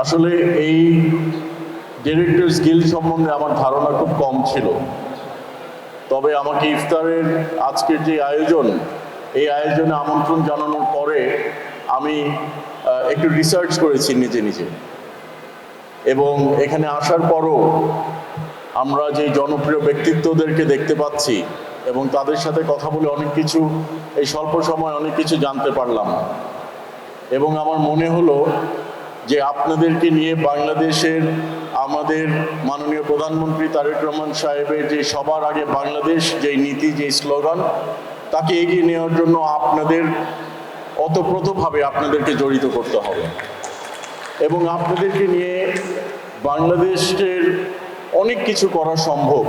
আসলে এই directors guild সম্বন্ধে আমার ধারণা খুব কম ছিল। তবে আমাকে ইফতারের আজকের যে আয়োজন, এই আয়োজনে আমন্ত্রণ জানানোর পরে আমি একটু রিসার্চ করেছি নিজে নিজে, এবং এখানে আসার পরও আমরা যে জনপ্রিয় ব্যক্তিত্বদেরকে দেখতে পাচ্ছি এবং তাদের সাথে কথা বলে অনেক কিছু, এই স্বল্প সময় অনেক কিছু জানতে পারলাম। এবং আমার মনে হলো যে আপনাদেরকে নিয়ে বাংলাদেশের আমাদের মাননীয় প্রধানমন্ত্রী তারেক রহমান সাহেবের যে সবার আগে বাংলাদেশ, যেই নীতি, যেই স্লোগান, তাকে এগিয়ে নেওয়ার জন্য আপনাদের ওতপ্রোতভাবে আপনাদেরকে জড়িত করতে হবে। এবং আপনাদেরকে নিয়ে বাংলাদেশের অনেক কিছু করা সম্ভব।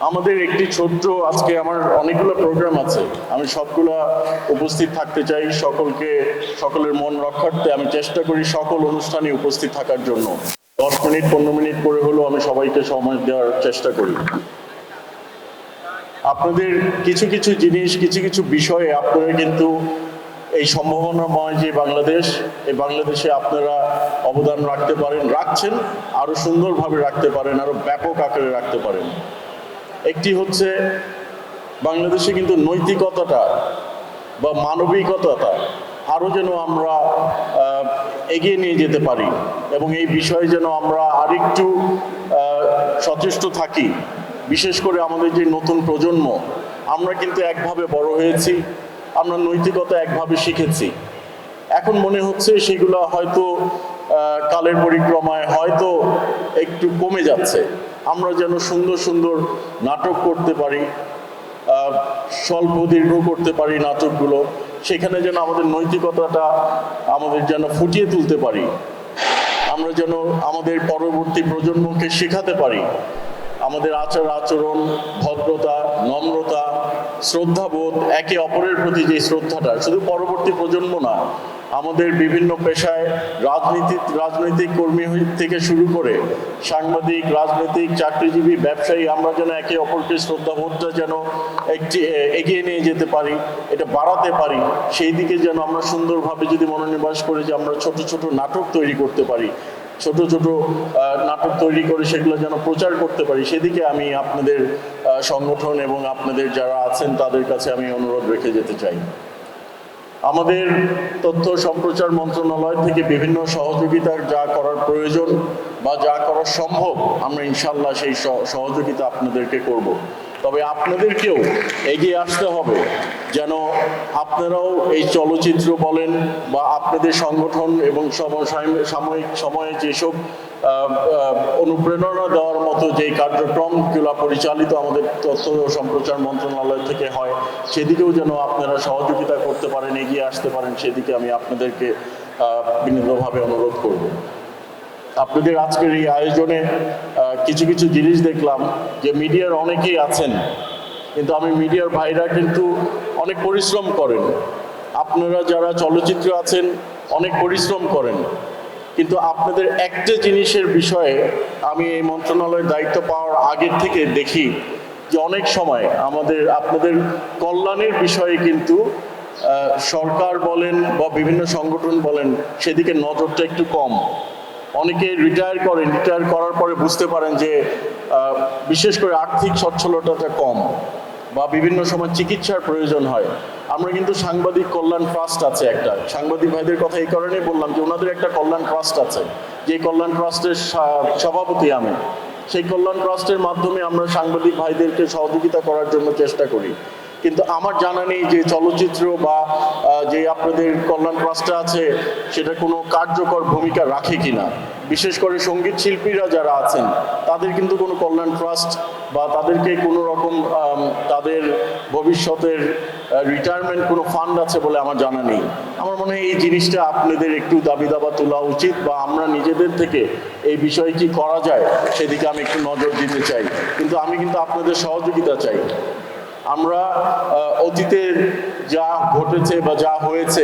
আমাদের একটি ছোট্ট, আজকে আমার অনেকগুলো প্রোগ্রাম আছে, আমি সবগুলো উপস্থিত থাকতে চাই। সকলের মন রক্ষার্থে আমি চেষ্টা করি সকল অনুষ্ঠানে উপস্থিত থাকার জন্য। 10 মিনিট 15 মিনিট করে হলেও আমি সবাইকে সময় দেওয়ার চেষ্টা করি। আপনাদের কিছু কিছু জিনিস, কিছু কিছু বিষয়ে আপনারা কিন্তু এই সম্ভাবনাময় যে বাংলাদেশ, এই বাংলাদেশে আপনারা অবদান রাখতে পারেন, রাখছেন, আরো সুন্দরভাবে রাখতে পারেন, আরো ব্যাপক আকারে রাখতে পারেন। একটি হচ্ছে বাংলাদেশে কিন্তু নৈতিকতাটা বা মানবিকতাটা আরও যেন আমরা এগিয়ে নিয়ে যেতে পারি, এবং এই বিষয়ে যেন আমরা আরেকটু সচেষ্ট থাকি। বিশেষ করে আমাদের যে নতুন প্রজন্ম, আমরা কিন্তু একভাবে বড় হয়েছি, আমরা নৈতিকতা একভাবে শিখেছি। এখন মনে হচ্ছে সেগুলো হয়তো কালের পরিক্রমায় হয়তো একটু কমে যাচ্ছে। আমরা যেন সুন্দর সুন্দর নাটক করতে পারি, স্বল্প দীর্ঘ করতে পারি নাটকগুলো, সেখানে যেন আমাদের নৈতিকতাটা আমাদের যেন ফুটিয়ে তুলতে পারি। আমরা যেন আমাদের পরবর্তী প্রজন্মকে শেখাতে পারি আমাদের আচার আচরণ, ভদ্রতা, নম্রতা, শ্রদ্ধাবোধ, একে অপরের প্রতি যে শ্রদ্ধাটা, শুধু পরবর্তী প্রজন্ম না, আমাদের বিভিন্ন পেশায় রাজনৈতিক কর্মী থেকে শুরু করে সাংবাদিক, রাজনৈতিক, চাকরিজীবী, ব্যবসায়ী, আমরা যেন একে অপরকে শ্রদ্ধাবোধটা যেন এগিয়ে নিয়ে যেতে পারি, এটা বাড়াতে পারি। সেই দিকে যেন আমরা সুন্দরভাবে যদি মনোনিবেশ করে যে আমরা ছোট ছোট নাটক তৈরি করতে পারি, ছোট ছোট নাটক তৈরি করে সেগুলো যেন প্রচার করতে পারি, সেদিকে আমি আপনাদের সংগঠন এবং আপনাদের যারা আছেন তাদের কাছে আমি অনুরোধ রেখে যেতে চাই। আমাদের তথ্য সম্প্রচার মন্ত্রণালয় থেকে বিভিন্ন সহযোগিতার যা করার প্রয়োজন বা যা করা সম্ভব, আমরা ইনশাল্লাহ সেই সহযোগিতা আপনাদেরকে করব। তবে আপনাদেরকেও এগিয়ে আসতে হবে যেন আপনারাও এই চলচ্চিত্র বলেন বা আপনাদের সংগঠন এবং সাময়িক সময়ে যেসব অনুপ্রেরণা দেওয়ার মতো যে কার্যক্রমগুলো পরিচালিত আমাদের তথ্য সম্প্রচার মন্ত্রণালয় থেকে হয়, সেদিকেও যেন আপনারা সহযোগিতা করতে পারেন, এগিয়ে আসতে পারেন, সেদিকে আমি আপনাদেরকে বিনীতভাবে অনুরোধ করব। আপনাদের আজকের এই আয়োজনে কিছু কিছু জিনিস দেখলাম যে মিডিয়ার অনেকেই আছেন, কিন্তু আমি মিডিয়ার ভাইরা কিন্তু অনেক পরিশ্রম করেন। আপনারা যারা চলচ্চিত্র আছেন অনেক পরিশ্রম করেন, কিন্তু আপনাদের একটা জিনিসের বিষয়ে আমি এই মন্ত্রণালয়ের দায়িত্ব পাওয়ার আগের থেকে দেখি যে অনেক সময় আপনাদের কল্যাণের বিষয়ে কিন্তু সরকার বলেন বা বিভিন্ন সংগঠন বলেন, সেদিকে নজরটা একটু কম। অনেকে রিটায়ার করার পরে বুঝতে পারেন যে বিশেষ করে আর্থিক সচ্ছলতাটা কম বা বিভিন্ন সময় চিকিৎসার প্রয়োজন হয়। আমরা কিন্তু সাংবাদিক কল্যাণ ট্রাস্ট আছে একটা, সাংবাদিক ভাইদের কথা এই কারণেই বললাম যে ওনাদের একটা কল্যাণ ট্রাস্ট আছে, যে কল্যাণ ট্রাস্টের সভাপতি আমি। সেই কল্যাণ ট্রাস্টের মাধ্যমে আমরা সাংবাদিক ভাইদেরকে সহযোগিতা করার জন্য চেষ্টা করি। কিন্তু আমার জানা নেই যে চলচ্চিত্র বা যে আপনাদের কল্যাণ ট্রাস্টে আছে সেটা কোনো কার্যকর ভূমিকা রাখে কিনা। বিশেষ করে সঙ্গীত শিল্পীরা যারা আছেন তাদের কিন্তু কোনো কল্যাণ ট্রাস্ট বা তাদেরকে কোনো রকম তাদের ভবিষ্যতের রিটায়ারমেন্ট কোনো ফান্ড আছে বলে আমার জানা নেই। আমার মনে হয় এই জিনিসটা আপনাদের একটু দাবি দাবা তোলা উচিত, বা আমরা নিজেদের থেকে এই বিষয়ে কি করা যায় সেদিকে আমি একটু নজর দিতে চাই। কিন্তু আমি কিন্তু আপনাদের সহযোগিতা চাই। আমরা অতীতের যা ঘটেছে বা যা হয়েছে,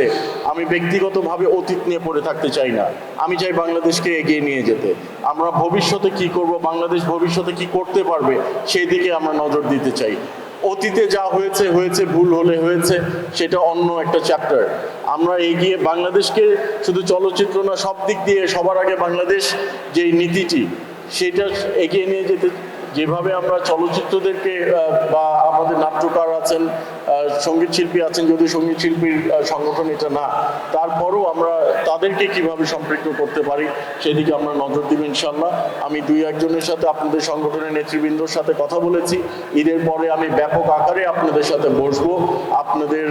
আমি ব্যক্তিগতভাবে অতীত নিয়ে পড়ে থাকতে চাই না। আমি চাই বাংলাদেশকে এগিয়ে নিয়ে যেতে। আমরা ভবিষ্যতে কি করব, বাংলাদেশ ভবিষ্যতে কি করতে পারবে সেই দিকে আমরা নজর দিতে চাই। অতীতে যা হয়েছে হয়েছে, ভুল হলে হয়েছে, সেটা অন্য একটা চ্যাপ্টার। আমরা এগিয়ে বাংলাদেশকে শুধু চলচ্চিত্র না, সব দিক দিয়ে সবার আগে বাংলাদেশ যেই নীতিটি সেটা এগিয়ে নিয়ে যেতে, যেভাবে আমরা চলচ্চিত্রদেরকে বা আমাদের নাট্যকার আছেন, সঙ্গীত শিল্পী আছেন, যদি সঙ্গীত শিল্পীর সংগঠন এটা না, তারপরও আমরা তাদেরকে কিভাবে সম্পৃক্ত করতে পারি সেদিকে আমরা নজর দিব ইনশাল্লাহ। আমি 2-1 জনের সাথে আপনাদের সংগঠনের নেতৃবৃন্দর সাথে কথা বলেছি। ঈদের পরে আমি ব্যাপক আকারে আপনাদের সাথে বসবো। আপনাদের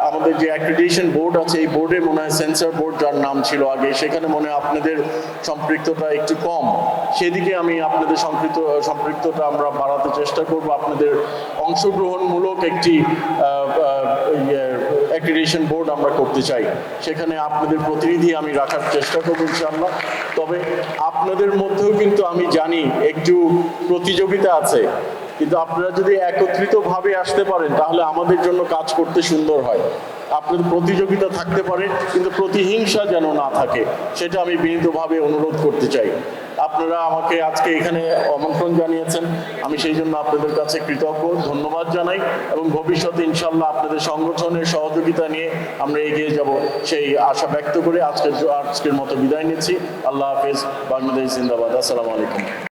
আমাদের যে অ্যাক্রিডিটেশন বোর্ড আছে, এই বোর্ডে মনে হয় সেন্সর বোর্ড যার নাম ছিল আগে, সেখানে মনে হয় আপনাদের সম্পৃক্ততা একটু কম। সেদিকে আমি আপনাদের সম্পৃক্ততা আমরা বাড়াতে চেষ্টা করব। আপনাদের অংশগ্রহণমূলক একটি অ্যাক্রিডিটেশন বোর্ড আমরা করতে চাই, সেখানে আপনাদের প্রতিনিধি আমি রাখার চেষ্টা করব ইনশাআল্লাহ। তবে আপনাদের মধ্যেও কিন্তু আমি জানি একটু প্রতিযোগিতা আছে, কিন্তু আপনারা যদি একত্রিতভাবে আসতে পারেন তাহলে আমাদের জন্য কাজ করতে সুন্দর হয়। আপনাদের প্রতিযোগিতা থাকতে পারে, কিন্তু প্রতিহিংসা যেন না থাকে, সেটা আমি বিনীতভাবে অনুরোধ করতে চাই। আপনারা আমাকে আজকে এখানে আমন্ত্রণ জানিয়েছেন, আমি সেই জন্য আপনাদের কাছে কৃতজ্ঞ, ধন্যবাদ জানাই, এবং ভবিষ্যতে ইনশাল্লাহ আপনাদের সংগঠনের সহযোগিতা নিয়ে আমরা এগিয়ে যাব সেই আশা ব্যক্ত করে আজকের মতো বিদায় নিচ্ছি। আল্লাহ হাফেজ। বাংলাদেশ জিন্দাবাদ। আসসালামু আলাইকুম।